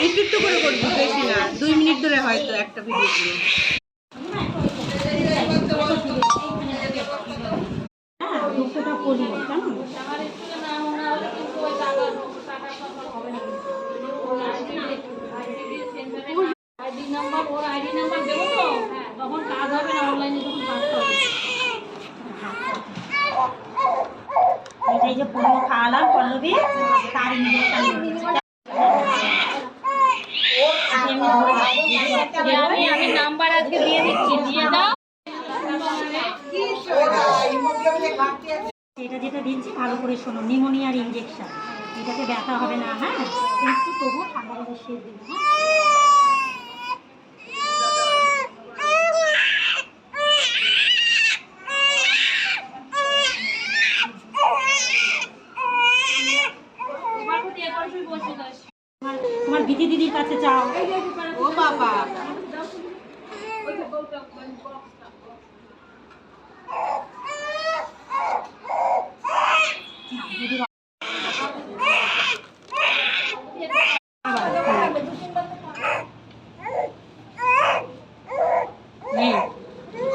একটু একটু করে করবি, বেশি না, 2 মিনিট ধরে হয়তো একটা ভিডিও করবো। দুঃখটা করি কেন আইডি নাম্বার, ওর আইডি নাম্বার দেবো তো তখন কাজ হবে না, অনলাইনে তখন কাজটা হবে। এটাই যে পুরো খাওয়ালাম পল্লবী, তার ইঞ্জেকশন আমি নাম্বার আজকে দিয়ে দিচ্ছি, দিয়ে দাও। এটা যেটা দিচ্ছি ভালো করে শোনো, নিউমোনিয়ার ইঞ্জেকশন, এটাতে ব্যথা হবে না, হ্যাঁ একটু তবুও ঠান্ডা করে শেষ দিন। তোমার বিধি দিদির কাছে যাও। ও বাবা,